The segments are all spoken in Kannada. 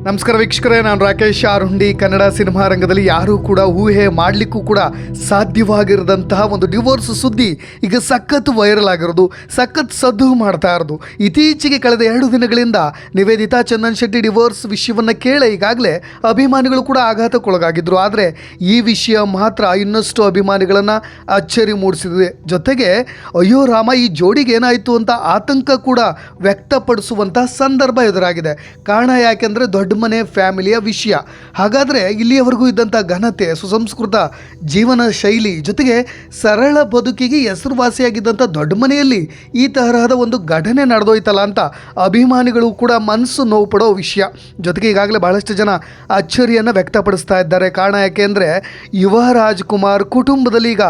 ನಮಸ್ಕಾರ ವೀಕ್ಷಕರೇ, ನಾನು ರಾಕೇಶ್ ಆರುಂಡಿ. ಕನ್ನಡ ಸಿನಿಮಾ ರಂಗದಲ್ಲಿ ಯಾರೂ ಕೂಡ ಊಹೆ ಮಾಡಲಿಕ್ಕೂ ಕೂಡ ಸಾಧ್ಯವಾಗಿರದಂತಹ ಒಂದು ಡಿವೋರ್ಸ್ ಸುದ್ದಿ ಈಗ ಸಖತ್ ವೈರಲ್ ಆಗಿರೋದು, ಸಖತ್ ಸದ್ದು ಮಾಡ್ತಾ ಇರೋದು. ಇತ್ತೀಚೆಗೆ ಕಳೆದ 2 ದಿನಗಳಿಂದ ನಿವೇದಿತಾ ಚಂದನ್ ಶೆಟ್ಟಿ ಡಿವೋರ್ಸ್ ವಿಷಯವನ್ನು ಕೇಳಿ ಈಗಾಗಲೇ ಅಭಿಮಾನಿಗಳು ಕೂಡ ಆಘಾತಕ್ಕೊಳಗಾಗಿದ್ದರು. ಆದರೆ ಈ ವಿಷಯ ಮಾತ್ರ ಇನ್ನಷ್ಟು ಅಭಿಮಾನಿಗಳನ್ನು ಅಚ್ಚರಿ ಮೂಡಿಸಿದೆ. ಜೊತೆಗೆ ಅಯ್ಯೋ ರಾಮ, ಈ ಜೋಡಿಗೆ ಏನಾಯಿತು ಅಂತ ಆತಂಕ ಕೂಡ ವ್ಯಕ್ತಪಡಿಸುವಂಥ ಸಂದರ್ಭ ಎದುರಾಗಿದೆ. ಕಾರಣ ಯಾಕೆಂದರೆ ದೊಡ್ಡ ಮನೆ ಫ್ಯಾಮಿಲಿಯ ವಿಷಯ. ಹಾಗಾದರೆ ಇಲ್ಲಿಯವರೆಗೂ ಇದ್ದಂಥ ಘನತೆ, ಸುಸಂಸ್ಕೃತ ಜೀವನ ಶೈಲಿ, ಜೊತೆಗೆ ಸರಳ ಬದುಕಿಗೆ ಹೆಸರುವಾಸಿಯಾಗಿದ್ದಂಥ ದೊಡ್ಡ ಮನೆಯಲ್ಲಿ ಈ ತರಹದ ಒಂದು ಘಟನೆ ನಡೆದೋಯ್ತಲ್ಲ ಅಂತ ಅಭಿಮಾನಿಗಳು ಕೂಡ ಮನಸ್ಸು ನೋವು ಪಡೋ ವಿಷಯ. ಜೊತೆಗೆ ಈಗಾಗಲೇ ಬಹಳಷ್ಟು ಜನ ಅಚ್ಚರಿಯನ್ನು ವ್ಯಕ್ತಪಡಿಸ್ತಾ ಇದ್ದಾರೆ. ಕಾರಣ ಯಾಕೆಂದರೆ ಯುವ ರಾಜ್ಕುಮಾರ್ ಕುಟುಂಬದಲ್ಲಿ ಈಗ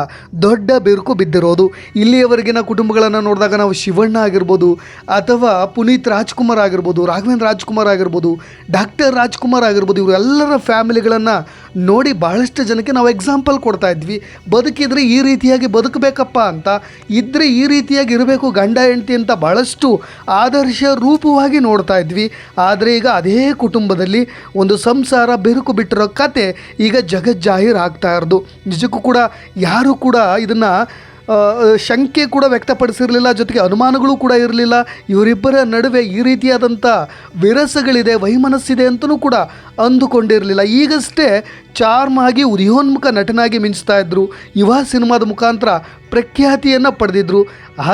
ದೊಡ್ಡ ಬಿರುಕು ಬಿದ್ದಿರೋದು. ಇಲ್ಲಿಯವರೆಗಿನ ಕುಟುಂಬಗಳನ್ನು ನೋಡಿದಾಗ ನಾವು ಶಿವಣ್ಣ ಆಗಿರ್ಬೋದು, ಅಥವಾ ಪುನೀತ್ ರಾಜ್ಕುಮಾರ್ ಆಗಿರ್ಬೋದು, ರಾಘವೇಂದ್ರ ರಾಜ್ಕುಮಾರ್ ಆಗಿರ್ಬೋದು, ಡಾಕ್ಟರ್ ರಾಜ್ಕುಮಾರ್ ಆಗಿರ್ಬೋದು, ಇವರೆಲ್ಲರ ಫ್ಯಾಮಿಲಿಗಳನ್ನು ನೋಡಿ ಬಹಳಷ್ಟು ಜನಕ್ಕೆ ನಾವು ಎಕ್ಸಾಂಪಲ್ ಕೊಡ್ತಾ ಇದ್ವಿ. ಬದುಕಿದ್ರೆ ಈ ರೀತಿಯಾಗಿ ಬದುಕಬೇಕಪ್ಪ ಅಂತ, ಇದ್ದರೆ ಈ ರೀತಿಯಾಗಿ ಇರಬೇಕು ಗಂಡ ಹೆಂಡತಿ ಅಂತ ಬಹಳಷ್ಟು ಆದರ್ಶ ರೂಪವಾಗಿ ನೋಡ್ತಾ ಇದ್ವಿ. ಆದರೆ ಈಗ ಅದೇ ಕುಟುಂಬದಲ್ಲಿ ಒಂದು ಸಂಸಾರ ಬಿರುಕು ಬಿಟ್ಟಿರೋ ಕತೆ ಈಗ ಜಗಜ್ಜಾಹೀರ್ ಆಗ್ತಾ ಇರೋದು. ನಿಜಕ್ಕೂ ಕೂಡ ಯಾರೂ ಕೂಡ ಇದನ್ನು ಶಂಕೆ ಕೂಡ ವ್ಯಕ್ತಪಡಿಸಿರಲಿಲ್ಲ, ಜೊತೆಗೆ ಅನುಮಾನಗಳು ಕೂಡ ಇರಲಿಲ್ಲ. ಇವರಿಬ್ಬರ ನಡುವೆ ಈ ರೀತಿಯಾದಂಥ ವಿರಸಗಳಿದೆ, ವೈಮನಸ್ಸಿದೆ ಅಂತಲೂ ಕೂಡ ಅಂದುಕೊಂಡಿರಲಿಲ್ಲ. ಈಗಷ್ಟೇ ಚಾರ್ಮ್ ಆಗಿ ಉದಯೋನ್ಮುಖ ನಟನಾಗಿ ಮಿಂಚ್ತಾ ಇದ್ದರು, ಯುವ ಸಿನಿಮಾದ ಮುಖಾಂತರ ಪ್ರಖ್ಯಾತಿಯನ್ನು ಪಡೆದಿದ್ದರು.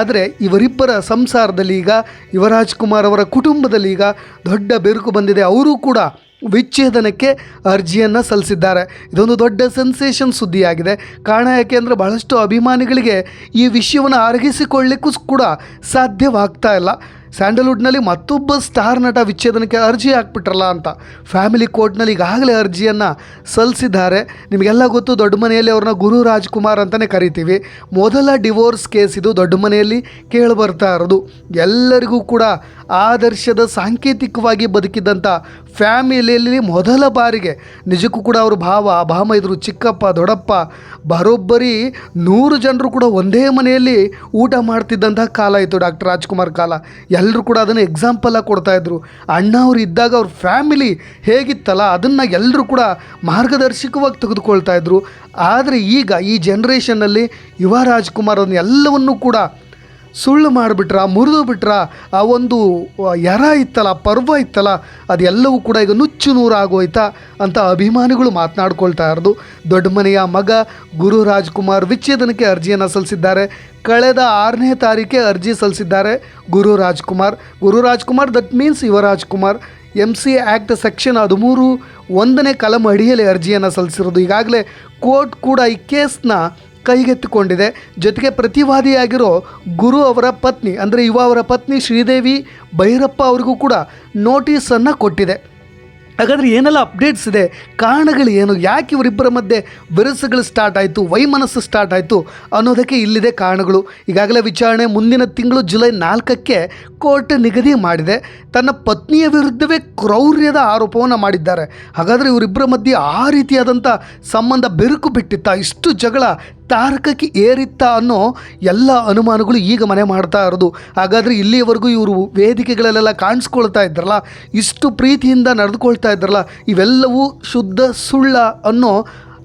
ಆದರೆ ಇವರಿಬ್ಬರ ಸಂಸಾರದಲ್ಲಿ ಈಗ ಯುವರಾಜ್ ಕುಮಾರ್ ಅವರ ಕುಟುಂಬದಲ್ಲಿ ಈಗ ದೊಡ್ಡ ಬೆರುಕು ಬಂದಿದೆ. ಅವರು ಕೂಡ ವಿಚ್ಛೇದನಕ್ಕೆ ಅರ್ಜಿಯನ್ನು ಸಲ್ಲಿಸಿದ್ದಾರೆ. ಇದೊಂದು ದೊಡ್ಡ ಸೆನ್ಸೇಷನ್ ಸುದ್ದಿಯಾಗಿದೆ. ಕಾರಣ ಯಾಕೆ ಅಂದರೆ ಬಹಳಷ್ಟು ಅಭಿಮಾನಿಗಳಿಗೆ ಈ ವಿಷಯವನ್ನು ಅರಗಿಸಿಕೊಳ್ಳಿಕ್ಕೂ ಕೂಡ ಸಾಧ್ಯವಾಗ್ತಾ ಇಲ್ಲ. ಸ್ಯಾಂಡಲ್ವುಡ್ನಲ್ಲಿ ಮತ್ತೊಬ್ಬ ಸ್ಟಾರ್ ನಟ ವಿಚ್ಛೇದನಕ್ಕೆ ಅರ್ಜಿ ಹಾಕ್ಬಿಟ್ರಲ್ಲ ಅಂತ ಫ್ಯಾಮಿಲಿ ಕೋರ್ಟ್ನಲ್ಲಿ ಈಗಾಗಲೇ ಅರ್ಜಿಯನ್ನು ಸಲ್ಲಿಸಿದ್ದಾರೆ. ನಿಮಗೆಲ್ಲ ಗೊತ್ತು, ದೊಡ್ಡ ಮನೆಯಲ್ಲಿ ಅವ್ರನ್ನ ಗುರು ರಾಜ್ಕುಮಾರ್ ಅಂತಲೇ ಕರಿತೀವಿ. ಮೊದಲ ಡಿವೋರ್ಸ್ ಕೇಸ್ ಇದು ದೊಡ್ಡ ಮನೆಯಲ್ಲಿ ಕೇಳಿಬರ್ತಾ ಇರೋದು. ಎಲ್ಲರಿಗೂ ಕೂಡ ಆದರ್ಶದ ಸಾಂಕೇತಿಕವಾಗಿ ಬದುಕಿದ್ದಂಥ ಫ್ಯಾಮಿಲಿಯಲ್ಲಿ ಮೊದಲ ಬಾರಿಗೆ ನಿಜಕ್ಕೂ ಕೂಡ ಅವರು ಭಾಮ ಇದ್ರು, ಚಿಕ್ಕಪ್ಪ, ದೊಡ್ಡಪ್ಪ, ಬರೋಬ್ಬರಿ 100 ಜನರು ಕೂಡ ಒಂದೇ ಮನೆಯಲ್ಲಿ ಊಟ ಮಾಡ್ತಿದ್ದಂಥ ಕಾಲ ಇತ್ತು ಡಾಕ್ಟರ್ ರಾಜ್ಕುಮಾರ್ ಕಾಲ. ಎಲ್ಲರೂ ಕೂಡ ಅದನ್ನು ಎಕ್ಸಾಂಪಲಾಗಿ ಕೊಡ್ತಾಯಿದ್ರು. ಅಣ್ಣ ಅವರು ಇದ್ದಾಗ ಅವ್ರ ಫ್ಯಾಮಿಲಿ ಹೇಗಿತ್ತಲ್ಲ ಅದನ್ನು ಎಲ್ಲರೂ ಕೂಡ ಮಾರ್ಗದರ್ಶಕವಾಗಿ ತೆಗೆದುಕೊಳ್ತಾ ಇದ್ರು. ಆದರೆ ಈಗ ಈ ಜನ್ರೇಷನ್ನಲ್ಲಿ ಯುವ ರಾಜ್ಕುಮಾರ್ ಅದನ್ನು ಎಲ್ಲವನ್ನೂ ಕೂಡ ಸುಳ್ಳು ಮಾಡಿಬಿಟ್ರ, ಮುರಿದು ಬಿಟ್ರ, ಆ ಒಂದು ಯರ ಇತ್ತಲ್ಲ, ಪರ್ವ ಇತ್ತಲ್ಲ, ಅದೆಲ್ಲವೂ ಕೂಡ ಈಗ ನುಚ್ಚು ನೂರಾಗೋಯ್ತಾ ಅಂತ ಅಭಿಮಾನಿಗಳು ಮಾತನಾಡ್ಕೊಳ್ತಾ ಇರೋದು. ದೊಡ್ಡ ಮನೆಯ ಮಗ ಗುರು ರಾಜ್ಕುಮಾರ್ ವಿಚ್ಛೇದನಕ್ಕೆ ಅರ್ಜಿಯನ್ನು ಸಲ್ಲಿಸಿದ್ದಾರೆ. ಕಳೆದ 6ನೇ ತಾರೀಕೆ ಅರ್ಜಿ ಸಲ್ಲಿಸಿದ್ದಾರೆ Guru Rajkumar. That means Yuvraj Kumar. MC act section 13(1) ಕಲಂ ಅಡಿಯಲ್ಲಿ ಅರ್ಜಿಯನ್ನು ಸಲ್ಲಿಸಿರೋದು. ಈಗಾಗಲೇ ಕೋರ್ಟ್ ಕೂಡ ಈ ಕೇಸ್ನ ಕೈಗೆತ್ತಿಕೊಂಡಿದೆ. ಜೊತೆಗೆ ಪ್ರತಿವಾದಿಯಾಗಿರೋ ಗುರು ಅವರ ಪತ್ನಿ, ಅಂದರೆ ಯುವ ಅವರ ಪತ್ನಿ ಶ್ರೀದೇವಿ ಭೈರಪ್ಪ ಅವರಿಗೂ ಕೂಡ ನೋಟಿಸನ್ನು ಕೊಟ್ಟಿದೆ. ಹಾಗಾದರೆ ಏನೆಲ್ಲ ಅಪ್ಡೇಟ್ಸ್ ಇದೆ, ಕಾರಣಗಳು ಏನು, ಯಾಕೆ ಇವರಿಬ್ಬರ ಮಧ್ಯೆ ಬಿರುಸುಗಳು ಸ್ಟಾರ್ಟ್ ಆಯಿತು, ವೈಮನಸ್ಸು ಸ್ಟಾರ್ಟ್ ಆಯಿತು ಅನ್ನೋದಕ್ಕೆ ಇಲ್ಲಿದೆ ಕಾರಣಗಳು. ಈಗಾಗಲೇ ವಿಚಾರಣೆ ಮುಂದಿನ ತಿಂಗಳು ಜುಲೈ 4ಕ್ಕೆ ಕೋರ್ಟ್ ನಿಗದಿ ಮಾಡಿದೆ. ತನ್ನ ಪತ್ನಿಯ ವಿರುದ್ಧವೇ ಕ್ರೌರ್ಯದ ಆರೋಪವನ್ನು ಮಾಡಿದ್ದಾರೆ. ಹಾಗಾದರೆ ಇವರಿಬ್ಬರ ಮಧ್ಯೆ ಆ ರೀತಿಯಾದಂಥ ಸಂಬಂಧ ಬೆರುಕು ಬಿಟ್ಟಿತ್ತ, ಇಷ್ಟು ಜಗಳ ತಾರಕಕ್ಕೆ ಏರಿತ್ತ ಅನ್ನೋ ಎಲ್ಲ ಅನುಮಾನಗಳು ಈಗ ಮನೆ ಮಾಡ್ತಾ ಇರೋದು. ಹಾಗಾದರೆ ಇಲ್ಲಿಯವರೆಗೂ ಇವರು ವೇದಿಕೆಗಳಲ್ಲೆಲ್ಲ ಕಾಣಿಸ್ಕೊಳ್ತಾ ಇದ್ರಲ್ಲ, ಇಷ್ಟು ಪ್ರೀತಿಯಿಂದ ನಡೆದುಕೊಳ್ತಾ ಇದ್ರಲ್ಲ, ಇವೆಲ್ಲವೂ ಶುದ್ಧ ಸುಳ್ಳ ಅನ್ನೋ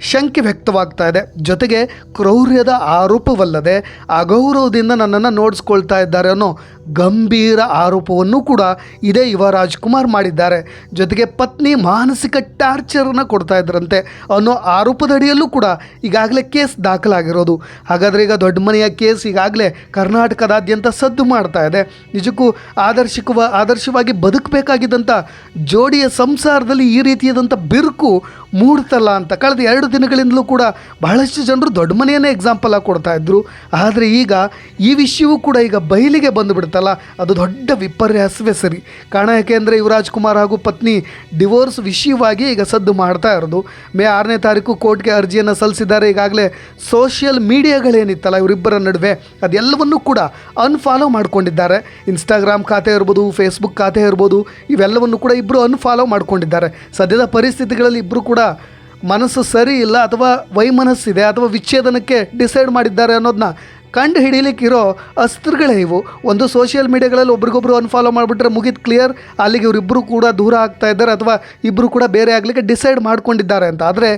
ಶಂಕೆ ವ್ಯಕ್ತವಾಗ್ತಾ ಇದೆ. ಜೊತೆಗೆ ಕ್ರೌರ್ಯದ ಆರೋಪವಲ್ಲದೆ ಅಗೌರವದಿಂದ ನನ್ನನ್ನು ನೋಡಿಸ್ಕೊಳ್ತಾ ಇದ್ದಾರೆ ಅನ್ನೋ ಗಂಭೀರ ಆರೋಪವನ್ನು ಕೂಡ ಇದೇ ಯುವ ರಾಜ್ಕುಮಾರ್ ಮಾಡಿದ್ದಾರೆ. ಜೊತೆಗೆ ಪತ್ನಿ ಮಾನಸಿಕ ಟಾರ್ಚರನ್ನು ಕೊಡ್ತಾ ಇದ್ರಂತೆ ಅನ್ನೋ ಆರೋಪದಡಿಯಲ್ಲೂ ಕೂಡ ಈಗಾಗಲೇ ಕೇಸ್ ದಾಖಲಾಗಿರೋದು. ಹಾಗಾದರೆ ಈಗ ದೊಡ್ಡ ಮನೆಯ ಕೇಸ್ ಈಗಾಗಲೇ ಕರ್ನಾಟಕದಾದ್ಯಂತ ಸದ್ದು ಮಾಡ್ತಾ ಇದೆ. ನಿಜಕ್ಕೂ ಆದರ್ಶವಾಗಿ ಬದುಕಬೇಕಾಗಿದ್ದಂಥ ಜೋಡಿಯ ಸಂಸಾರದಲ್ಲಿ ಈ ರೀತಿಯಾದಂಥ ಬಿರುಕು ಮೂಡ್ತಲ್ಲ ಅಂತ ಕಳೆದ 2 ದಿನಗಳಿಂದಲೂ ಕೂಡ ಬಹಳಷ್ಟು ಜನರು ದೊಡ್ಡ ಮನೆಯನ್ನೇ ಎಕ್ಸಾಂಪಲ್ ಆಗಿ ಕೊಡ್ತಾ ಇದ್ರು. ಆದರೆ ಈಗ ಈ ವಿಷಯವೂ ಕೂಡ ಈಗ ಬಯಲಿಗೆ ಬಂದುಬಿಡುತ್ತಲ್ಲ, ಅದು ದೊಡ್ಡ ವಿಪರ್ಯಾಸವೇ ಸರಿ. ಕಾರಣ ಯಾಕೆಂದರೆ ಯುವರಾಜ್ ಕುಮಾರ್ ಹಾಗೂ ಪತ್ನಿ ಡಿವೋರ್ಸ್ ವಿಷಯವಾಗಿ ಈಗ ಸದ್ದು ಮಾಡ್ತಾ ಇರೋದು. ಮೇ 6ನೇ ತಾರೀಕು ಕೋರ್ಟ್ಗೆ ಅರ್ಜಿಯನ್ನು ಸಲ್ಲಿಸಿದ್ದಾರೆ. ಈಗಾಗಲೇ ಸೋಷಿಯಲ್ ಮೀಡಿಯಾಗಳೇನಿತ್ತಲ್ಲ ಇವರಿಬ್ಬರ ನಡುವೆ ಅದೆಲ್ಲವನ್ನೂ ಕೂಡ ಅನ್ಫಾಲೋ ಮಾಡ್ಕೊಂಡಿದ್ದಾರೆ. ಇನ್ಸ್ಟಾಗ್ರಾಮ್ ಖಾತೆ ಇರ್ಬೋದು, ಫೇಸ್ಬುಕ್ ಖಾತೆ ಇರ್ಬೋದು, ಇವೆಲ್ಲವನ್ನು ಕೂಡ ಇಬ್ಬರು ಅನ್ಫಾಲೋ ಮಾಡ್ಕೊಂಡಿದ್ದಾರೆ. ಸದ್ಯದ ಪರಿಸ್ಥಿತಿಗಳಲ್ಲಿ ಇಬ್ಬರು ಕೂಡ ಮನಸ್ಸು ಸರಿ ಇಲ್ಲ, ಅಥವಾ ವೈಮನಸ್ಸಿದೆ, ಅಥವಾ ವಿಚ್ಛೇದನಕ್ಕೆ ಡಿಸೈಡ್ ಮಾಡಿದ್ದಾರೆ ಅನ್ನೋದನ್ನ ಕಂಡು ಹಿಡಿಲಿಕ್ಕಿರೋ ಅಸ್ತ್ರಗಳೇ ಇವು. ಒಂದು ಸೋಷಿಯಲ್ ಮೀಡಿಯಾಗಳಲ್ಲಿ ಒಬ್ರಿಗೊಬ್ರು ಅನ್ಫಾಲೋ ಮಾಡಿಬಿಟ್ರೆ ಮುಗಿದು ಕ್ಲಿಯರ್, ಅಲ್ಲಿಗೆ ಇವರಿಬ್ಬರು ಕೂಡ ದೂರ ಆಗ್ತಾ ಇದ್ದಾರೆ ಅಥವಾ ಇಬ್ಬರು ಕೂಡ ಬೇರೆ ಆಗಲಿಕ್ಕೆ ಡಿಸೈಡ್ ಮಾಡ್ಕೊಂಡಿದ್ದಾರೆ ಅಂತ. ಆದರೆ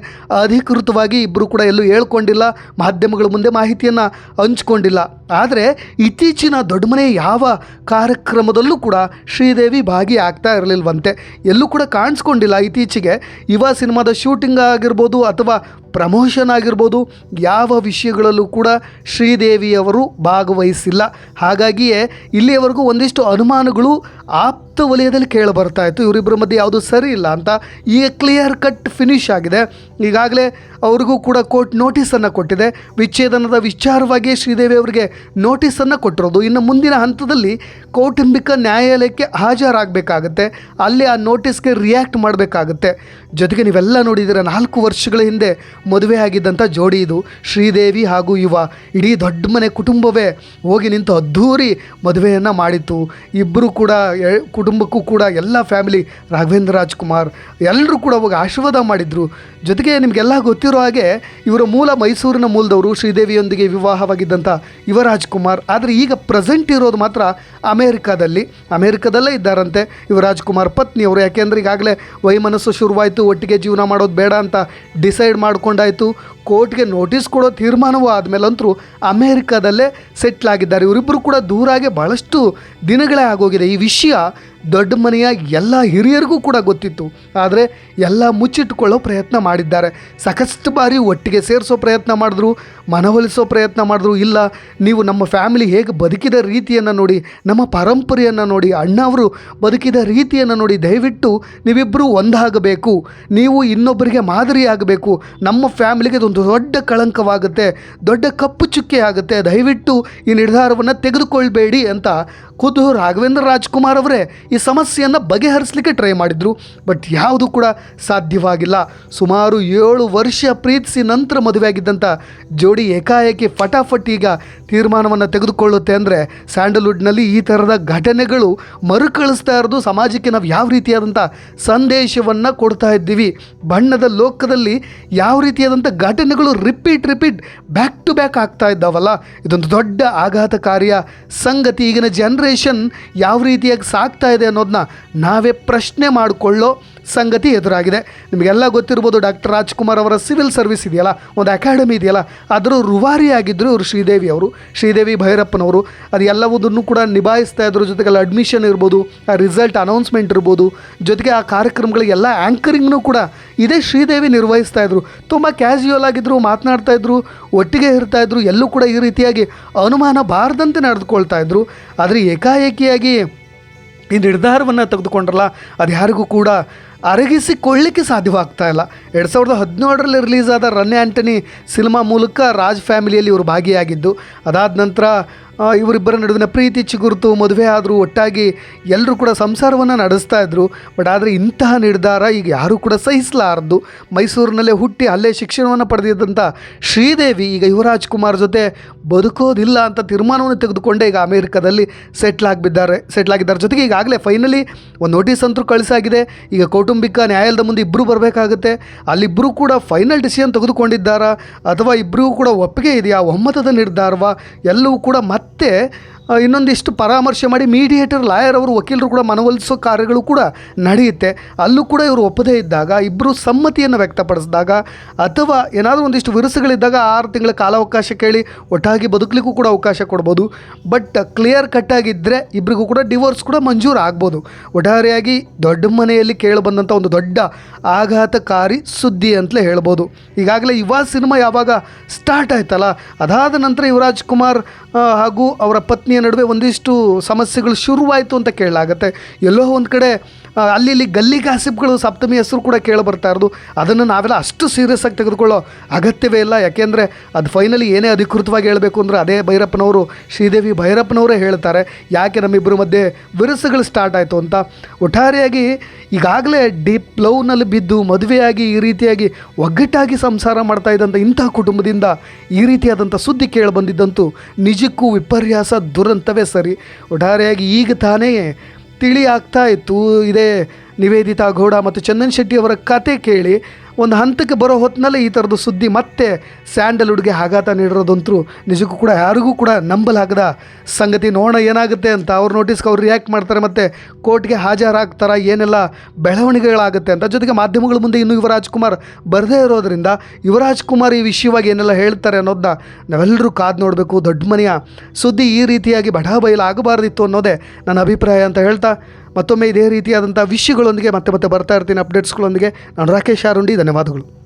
ಅಧಿಕೃತವಾಗಿ ಇಬ್ಬರು ಕೂಡ ಎಲ್ಲೂ ಹೇಳ್ಕೊಂಡಿಲ್ಲ, ಮಾಧ್ಯಮಗಳ ಮುಂದೆ ಮಾಹಿತಿಯನ್ನು ಹಂಚ್ಕೊಂಡಿಲ್ಲ. ಆದರೆ ಇತ್ತೀಚಿನ ದೊಡ್ಡ ಮನೆ ಯಾವ ಕಾರ್ಯಕ್ರಮದಲ್ಲೂ ಕೂಡ ಶ್ರೀದೇವಿ ಭಾಗಿಯಾಗ್ತಾ ಇರಲಿಲ್ವಂತೆ, ಎಲ್ಲೂ ಕೂಡ ಕಾಣಿಸ್ಕೊಂಡಿಲ್ಲ. ಇತ್ತೀಚೆಗೆ ಯುವ ಸಿನಿಮಾದ ಶೂಟಿಂಗ್ ಆಗಿರ್ಬೋದು ಅಥವಾ ಪ್ರಮೋಷನ್ ಆಗಿರ್ಬೋದು, ಯಾವ ವಿಷಯಗಳಲ್ಲೂ ಕೂಡ ಶ್ರೀದೇವಿಯವರು ಭಾಗವಹಿಸಿಲ್ಲ. ಹಾಗಾಗಿಯೇ ಇಲ್ಲಿಯವರೆಗೂ ಒಂದಿಷ್ಟು ಅನುಮಾನಗಳು ಆಪ್ತ ವಲಯದಲ್ಲಿ ಕೇಳಿ ಬರ್ತಾ ಇತ್ತು, ಇವರಿಬ್ಬರ ಮಧ್ಯೆ ಯಾವುದು ಸರಿ ಇಲ್ಲ ಅಂತ. ಈಗ ಕ್ಲಿಯರ್ ಕಟ್ ಫಿನಿಶ್ ಆಗಿದೆ. ಈಗಾಗಲೇ ಅವ್ರಿಗೂ ಕೂಡ ಕೋರ್ಟ್ ನೋಟಿಸನ್ನು ಕೊಟ್ಟಿದೆ. ವಿಚ್ಛೇದನದ ವಿಚಾರವಾಗಿ ಶ್ರೀದೇವಿ ಅವರಿಗೆ ನೋಟಿಸನ್ನು ಕೊಟ್ಟಿರೋದು. ಇನ್ನು ಮುಂದಿನ ಹಂತದಲ್ಲಿ ಕೌಟುಂಬಿಕ ನ್ಯಾಯಾಲಯಕ್ಕೆ ಹಾಜರಾಗಬೇಕಾಗತ್ತೆ, ಅಲ್ಲಿ ಆ ನೋಟಿಸ್ಗೆ ರಿಯಾಕ್ಟ್ ಮಾಡಬೇಕಾಗತ್ತೆ. ಜೊತೆಗೆ ನೀವೆಲ್ಲ ನೋಡಿದ್ದೀರ, 4 ವರ್ಷಗಳ ಹಿಂದೆ ಮದುವೆ ಆಗಿದ್ದಂಥ ಜೋಡಿ ಇದು, ಶ್ರೀದೇವಿ ಹಾಗೂ ಯುವ. ಇಡೀ ದೊಡ್ಡ ಮನೆ ಕುಟುಂಬವೇ ಹೋಗಿ ನಿಂತು ಅದ್ಧೂರಿ ಮದುವೆಯನ್ನು ಮಾಡಿತ್ತು. ಇಬ್ಬರು ಕೂಡ ಕುಟುಂಬಕ್ಕೂ ಕೂಡ ಎಲ್ಲ ಫ್ಯಾಮಿಲಿ, ರಾಘವೇಂದ್ರ ರಾಜ್ಕುಮಾರ್ ಎಲ್ಲರೂ ಕೂಡ ಹೋಗಿ ಆಶೀರ್ವಾದ ಮಾಡಿದರು. ಜೊತೆಗೆ ನಿಮಗೆಲ್ಲ ಗೊತ್ತಿರೋ ಹಾಗೆ ಇವರ ಮೂಲ ಮೈಸೂರಿನ ಮೂಲದವರು, ಶ್ರೀದೇವಿಯೊಂದಿಗೆ ವಿವಾಹವಾಗಿದ್ದಂಥ ಯುವರಾಜ್ಕುಮಾರ್. ಆದರೆ ಈಗ ಪ್ರೆಸೆಂಟ್ ಇರೋದು ಮಾತ್ರ ಅಮೇರಿಕಾದಲ್ಲೇ ಇದ್ದಾರಂತೆ ಯುವರಾಜ್ಕುಮಾರ್ ಪತ್ನಿಯವರು. ಯಾಕೆಂದರೆ ಈಗಾಗಲೇ ವೈಮನಸ್ಸು ಶುರುವಾಯಿತು, ಒಟ್ಟಿಗೆ ಜೀವನ ಮಾಡೋದು ಬೇಡ ಅಂತ ಡಿಸೈಡ್ ಮಾಡ್ಕೊಂಡಾಯಿತು. ಕೋರ್ಟ್ಗೆ ನೋಟಿಸ್ ಕೊಡೋ ತೀರ್ಮಾನವೂ ಆದಮೇಲಂತರೂ ಅಮೇರಿಕಾದಲ್ಲೇ ಸೆಟ್ಲ್ ಆಗಿದ್ದಾರೆ. ಇವರಿಬ್ಬರು ಕೂಡ ದೂರಾಗೆ ಭಾಳಷ್ಟು ದಿನಗಳೇ ಆಗೋಗಿದೆ. ಈ ವಿಷಯ ದೊಡ್ಡ ಮನೆಯ ಎಲ್ಲ ಹಿರಿಯರಿಗೂ ಕೂಡ ಗೊತ್ತಿತ್ತು, ಆದರೆ ಎಲ್ಲ ಮುಚ್ಚಿಟ್ಟುಕೊಳ್ಳೋ ಪ್ರಯತ್ನ ಮಾಡಿದ್ದಾರೆ. ಸಾಕಷ್ಟು ಬಾರಿ ಒಟ್ಟಿಗೆ ಸೇರಿಸೋ ಪ್ರಯತ್ನ ಮಾಡಿದ್ರು, ಮನವೊಲಿಸೋ ಪ್ರಯತ್ನ ಮಾಡಿದ್ರು. ಇಲ್ಲ, ನೀವು ನಮ್ಮ ಫ್ಯಾಮಿಲಿ ಹೇಗೆ ಬದುಕಿದ ರೀತಿಯನ್ನು ನೋಡಿ, ನಮ್ಮ ಪರಂಪರೆಯನ್ನು ನೋಡಿ, ಅಣ್ಣ ಅವರು ಬದುಕಿದ ರೀತಿಯನ್ನು ನೋಡಿ, ದಯವಿಟ್ಟು ನೀವಿಬ್ಬರು ಒಂದಾಗಬೇಕು, ನೀವು ಇನ್ನೊಬ್ಬರಿಗೆ ಮಾದರಿಯಾಗಬೇಕು. ನಮ್ಮ ಫ್ಯಾಮಿಲಿಗೆ ಇದೊಂದು ದೊಡ್ಡ ಕಳಂಕವಾಗುತ್ತೆ, ದೊಡ್ಡ ಕಪ್ಪು ಚುಕ್ಕೆ ಆಗುತ್ತೆ, ದಯವಿಟ್ಟು ಈ ನಿರ್ಧಾರವನ್ನು ತೆಗೆದುಕೊಳ್ಬೇಡಿ ಅಂತ ಖುದ್ದು ರಾಘವೇಂದ್ರ ರಾಜ್ಕುಮಾರ್ ಅವರೇ ಈ ಸಮಸ್ಯೆಯನ್ನು ಬಗೆಹರಿಸಲಿಕ್ಕೆ ಟ್ರೈ ಮಾಡಿದರು. ಬಟ್ ಯಾವುದು ಕೂಡ ಸಾಧ್ಯವಾಗಿಲ್ಲ. ಸುಮಾರು 7 ವರ್ಷ ಪ್ರೀತಿಸಿ ನಂತರ ಮದುವೆಯಾಗಿದ್ದಂಥ ಜೋಡಿ ಏಕಾಏಕಿ ಫಟಾಫಟ್ ಈಗ ತೀರ್ಮಾನವನ್ನು ತೆಗೆದುಕೊಳ್ಳುತ್ತೆ ಅಂದರೆ ಸ್ಯಾಂಡಲ್ವುಡ್ನಲ್ಲಿ ಈ ಥರದ ಘಟನೆಗಳು ಮರುಕಳಿಸ್ತಾ ಇರೋದು. ಸಮಾಜಕ್ಕೆ ನಾವು ಯಾವ ರೀತಿಯಾದಂಥ ಸಂದೇಶವನ್ನು ಕೊಡ್ತಾ ಇದ್ದೀವಿ, ಬಣ್ಣದ ಲೋಕದಲ್ಲಿ ಯಾವ ರೀತಿಯಾದಂಥ ಘಟನೆಗಳು ರಿಪೀಟ್ ಬ್ಯಾಕ್ ಟು ಬ್ಯಾಕ್ ಆಗ್ತಾ ಇದ್ದಾವಲ್ಲ, ಇದೊಂದು ದೊಡ್ಡ ಆಘಾತಕಾರಿಯ ಸಂಗತಿ. ಈಗಿನ ಜನ್ರೇಷನ್ ಯಾವ ರೀತಿಯಾಗಿ ಸಾಗ್ತಾ ಇದೆ ಅನ್ನೋದನ್ನ ನಾವೇ ಪ್ರಶ್ನೆ ಮಾಡಿಕೊಳ್ಳೋ ಸಂಗತಿ ಎದುರಾಗಿದೆ. ನಿಮಗೆಲ್ಲ ಗೊತ್ತಿರ್ಬೋದು, ಡಾಕ್ಟರ್ ರಾಜ್ಕುಮಾರ್ ಅವರ ಸಿವಿಲ್ ಸರ್ವಿಸ್ ಇದೆಯಲ್ಲ, ಒಂದು ಅಕಾಡೆಮಿ ಇದೆಯಲ್ಲ, ಅದರ ರೂವಾರಿಯಾಗಿದ್ದರು ಇವರು ಶ್ರೀದೇವಿ ಭೈರಪ್ಪನವರು. ಅದು ಎಲ್ಲವುದನ್ನು ಕೂಡ ನಿಭಾಯಿಸ್ತಾ ಇದ್ರು. ಜೊತೆಗೆ ಅಡ್ಮಿಷನ್ ಇರ್ಬೋದು, ಆ ರಿಸಲ್ಟ್ ಅನೌನ್ಸ್ಮೆಂಟ್ ಇರ್ಬೋದು, ಜೊತೆಗೆ ಆ ಕಾರ್ಯಕ್ರಮಗಳಿಗೆಲ್ಲ ಆ್ಯಂಕರಿಂಗ್ನೂ ಕೂಡ ಇದೇ ಶ್ರೀದೇವಿ ನಿರ್ವಹಿಸ್ತಾ ಇದ್ರು. ತುಂಬ ಕ್ಯಾಶುಯಲ್ ಆಗಿದ್ದರು, ಮಾತನಾಡ್ತಾ ಇದ್ರು, ಒಟ್ಟಿಗೆ ಇರ್ತಾ ಇದ್ರು. ಎಲ್ಲೂ ಕೂಡ ಈ ರೀತಿಯಾಗಿ ಅನುಮಾನ ಬಾರದಂತೆ ನಡೆದುಕೊಳ್ತಾ ಇದ್ರು. ಆದರೆ ಏಕಾಏಕಿಯಾಗಿ ಈ ನಿರ್ಧಾರವನ್ನು ತೆಗೆದುಕೊಂಡ್ರಲ್ಲ, ಅದು ಯಾರಿಗೂ ಕೂಡ ಅರಗಿಸಿಕೊಳ್ಳಿಕ್ಕೆ ಸಾಧ್ಯವಾಗ್ತಾ ಇಲ್ಲ. 2017ರಲ್ಲಿ ರಿಲೀಸ್ ಆದ ರನ್ ಆ್ಯಂಟನಿ ಸಿನಿಮಾ ಮೂಲಕ ರಾಜ್ ಫ್ಯಾಮಿಲಿಯಲ್ಲಿ ಇವರು ಭಾಗಿಯಾಗಿದ್ದು, ಅದಾದ ನಂತರ ಇವರಿಬ್ಬರ ನಡುವಿನ ಪ್ರೀತಿ ಚಿಗುರುತು, ಮದುವೆ ಆದರೂ, ಒಟ್ಟಾಗಿ ಎಲ್ಲರೂ ಕೂಡ ಸಂಸಾರವನ್ನು ನಡೆಸ್ತಾ ಇದ್ದರು. ಬಟ್ ಆದರೆ ಇಂತಹ ನಿರ್ಧಾರ ಈಗ ಯಾರೂ ಕೂಡ ಸಹಿಸಲಾರದು. ಮೈಸೂರಿನಲ್ಲೇ ಹುಟ್ಟಿ ಅಲ್ಲೇ ಶಿಕ್ಷಣವನ್ನು ಪಡೆದಿದ್ದಂಥ ಶ್ರೀದೇವಿ ಈಗ ಯುವರಾಜ್ಕುಮಾರ್ ಜೊತೆ ಬದುಕೋದಿಲ್ಲ ಅಂತ ತೀರ್ಮಾನವನ್ನು ತೆಗೆದುಕೊಂಡೇ ಈಗ ಅಮೇರಿಕಾದಲ್ಲಿ ಸೆಟ್ಲ್ ಆಗಿದ್ದಾರೆ. ಜೊತೆಗೆ ಈಗಾಗಲೇ ಫೈನಲಿ ಒಂದು ನೋಟಿಸ್ ಅಂತೂ ಕಳಿಸಾಗಿದೆ. ಈಗ ಕೌಟುಂಬಿಕ ನ್ಯಾಯಾಲಯದ ಮುಂದೆ ಇಬ್ಬರು ಬರಬೇಕಾಗುತ್ತೆ. ಅಲ್ಲಿಬ್ಬರು ಕೂಡ ಫೈನಲ್ ಡಿಸಿಷನ್ ತೆಗೆದುಕೊಂಡಿದ್ದಾರಾ ಅಥವಾ ಇಬ್ಬರಿಗೂ ಕೂಡ ಒಪ್ಪಿಗೆ ಇದೆಯಾ, ಒಮ್ಮತದ ನಿರ್ಧಾರವಾ, ಎಲ್ಲವೂ ಕೂಡ ಮತ್ತೆ ಇನ್ನೊಂದಿಷ್ಟು ಪರಾಮರ್ಶೆ ಮಾಡಿ ಮೀಡಿಯೇಟರ್, ಲಾಯರ್ ಅವರು, ವಕೀಲರು ಕೂಡ ಮನವೊಲಿಸೋ ಕಾರ್ಯಗಳು ಕೂಡ ನಡೆಯುತ್ತೆ. ಅಲ್ಲೂ ಕೂಡ ಇವರು ಒಪ್ಪದೇ ಇದ್ದಾಗ, ಇಬ್ಬರು ಸಮ್ಮತಿಯನ್ನು ವ್ಯಕ್ತಪಡಿಸಿದಾಗ, ಅಥವಾ ಏನಾದರೂ ಒಂದಿಷ್ಟು ವಿರುಸುಗಳಿದ್ದಾಗ 6 ತಿಂಗಳ ಕಾಲಾವಕಾಶ ಕೇಳಿ ಒಟ್ಟಾಗಿ ಬದುಕಲಿಕ್ಕೂ ಕೂಡ ಅವಕಾಶ ಕೊಡ್ಬೋದು. ಬಟ್ ಕ್ಲಿಯರ್ ಕಟ್ಟಾಗಿದ್ದರೆ ಇಬ್ಬರಿಗೂ ಕೂಡ ಡಿವೋರ್ಸ್ ಕೂಡ ಮಂಜೂರು ಆಗ್ಬೋದು. ಒಟ್ಟಾರೆಯಾಗಿ ದೊಡ್ಡ ಮನೆಯಲ್ಲಿ ಕೇಳಿಬಂದಂಥ ಒಂದು ದೊಡ್ಡ ಆಘಾತಕಾರಿ ಸುದ್ದಿ ಅಂತಲೇ ಹೇಳ್ಬೋದು. ಈಗಾಗಲೇ ಯುವ ಸಿನಿಮಾ ಯಾವಾಗ ಸ್ಟಾರ್ಟ್ ಆಯ್ತಲ್ಲ, ಅದಾದ ನಂತರ ಯುವರಾಜ್ಕುಮಾರ್ ಹಾಗೂ ಅವರ ಪತ್ನಿಯ ನಡುವೆ ಒಂದಿಷ್ಟು ಸಮಸ್ಯೆಗಳು ಶುರುವಾಯಿತು ಅಂತ ಕೇಳಲಾಗತ್ತೆ. ಎಲ್ಲೋ ಒಂದು ಕಡೆ ಅಲ್ಲಿ ಗಲ್ಲಿ ಗಾಸಿಪ್ಗಳು ಸಪ್ತಮಿ ಹೆಸರು ಕೂಡ ಕೇಳಿಬರ್ತಾ ಇರೋದು. ಅದನ್ನು ನಾವೆಲ್ಲ ಅಷ್ಟು ಸೀರಿಯಸ್ ಆಗಿ ತೆಗೆದುಕೊಳ್ಳೋ ಅಗತ್ಯವೇ ಇಲ್ಲ. ಯಾಕೆಂದರೆ ಅದು ಫೈನಲಿ ಏನೇ ಅಧಿಕೃತವಾಗಿ ಹೇಳಬೇಕು ಅಂದರೆ ಅದೇ ಭೈರಪ್ಪನವರು, ಶ್ರೀದೇವಿ ಭೈರಪ್ಪನವರೇ ಹೇಳ್ತಾರೆ ಯಾಕೆ ನಮ್ಮಿಬ್ಬರ ಮಧ್ಯೆ ವಿರಸಗಳು ಸ್ಟಾರ್ಟ್ ಆಯಿತು ಅಂತ. ಒಟ್ಟಾರೆಯಾಗಿ ಈಗಾಗಲೇ ಡೀಪ್ ಲವ್ನಲ್ಲಿ ಬಿದ್ದು ಮದುವೆಯಾಗಿ ಈ ರೀತಿಯಾಗಿ ಒಗ್ಗಟ್ಟಾಗಿ ಸಂಸಾರ ಮಾಡ್ತಾ ಇದ್ದಂಥ ಇಂಥ ಕುಟುಂಬದಿಂದ ಈ ರೀತಿಯಾದಂಥ ಸುದ್ದಿ ಕೇಳಿಬಂದಿದ್ದಂತೂ ನಿಜಕ್ಕೂ ವಿಪರ್ಯಾಸ, ದುರಂತವೇ ಸರಿ. ಒಟ್ಟಾರೆಯಾಗಿ ಈಗ ತಾನೇ ತಿಳಿ ಆಗ್ತಾ ಇತ್ತು. ಇದೇ ನಿವೇದಿತಾ ಗೌಡ ಮತ್ತು ಚಂದನ್ ಶೆಟ್ಟಿ ಅವರ ಕತೆ ಕೇಳಿ ಒಂದು ಹಂತಕ್ಕೆ ಬರೋ ಹೊತ್ತಿನಲ್ಲೇ ಈ ಥರದ್ದು ಸುದ್ದಿ ಮತ್ತೆ ಸ್ಯಾಂಡಲ್ವುಡ್ಗೆ ಆಘಾತ ನೀಡಿರೋದಂತೂ ನಿಜಕ್ಕೂ ಕೂಡ ಯಾರಿಗೂ ಕೂಡ ನಂಬಲಾಗದ ಸಂಗತಿ. ನೋಡೋಣ ಏನಾಗುತ್ತೆ ಅಂತ. ಅವ್ರ ನೋಟಿಸ್ಗೆ ಅವ್ರು ರಿಯಾಕ್ಟ್ ಮಾಡ್ತಾರೆ ಮತ್ತು ಕೋರ್ಟ್ಗೆ ಹಾಜರಾಗ್ತಾರೆ, ಏನೆಲ್ಲ ಬೆಳವಣಿಗೆಗಳಾಗುತ್ತೆ ಅಂತ. ಜೊತೆಗೆ ಮಾಧ್ಯಮಗಳ ಮುಂದೆ ಇನ್ನೂ ಯುವರಾಜ್ ಕುಮಾರ್ ಬರದೇ ಇರೋದರಿಂದ ಯುವರಾಜ್ ಕುಮಾರ್ ಈ ವಿಷಯವಾಗಿ ಏನೆಲ್ಲ ಹೇಳ್ತಾರೆ ಅನ್ನೋದನ್ನ ನಾವೆಲ್ಲರೂ ಕಾದು ನೋಡಬೇಕು. ದೊಡ್ಡ ಮನೆಯ ಸುದ್ದಿ ಈ ರೀತಿಯಾಗಿ ಬಯಲಾಗಬಾರ್ದಿತ್ತು ಅನ್ನೋದೇ ನನ್ನ ಅಭಿಪ್ರಾಯ ಅಂತ ಹೇಳ್ತಾ, ಮತ್ತೊಮ್ಮೆ ಇದೇ ರೀತಿಯಾದಂಥ ವಿಷಯಗಳೊಂದಿಗೆ ಮತ್ತೆ ಬರ್ತಾ ಇರ್ತೀನಿ, ಅಪ್ಡೇಟ್ಸ್ಗಳೊಂದಿಗೆ. ನಾನು ರಾಕೇಶ್ ಆರುಂಡಿ, ಧನ್ಯವಾದಗಳು.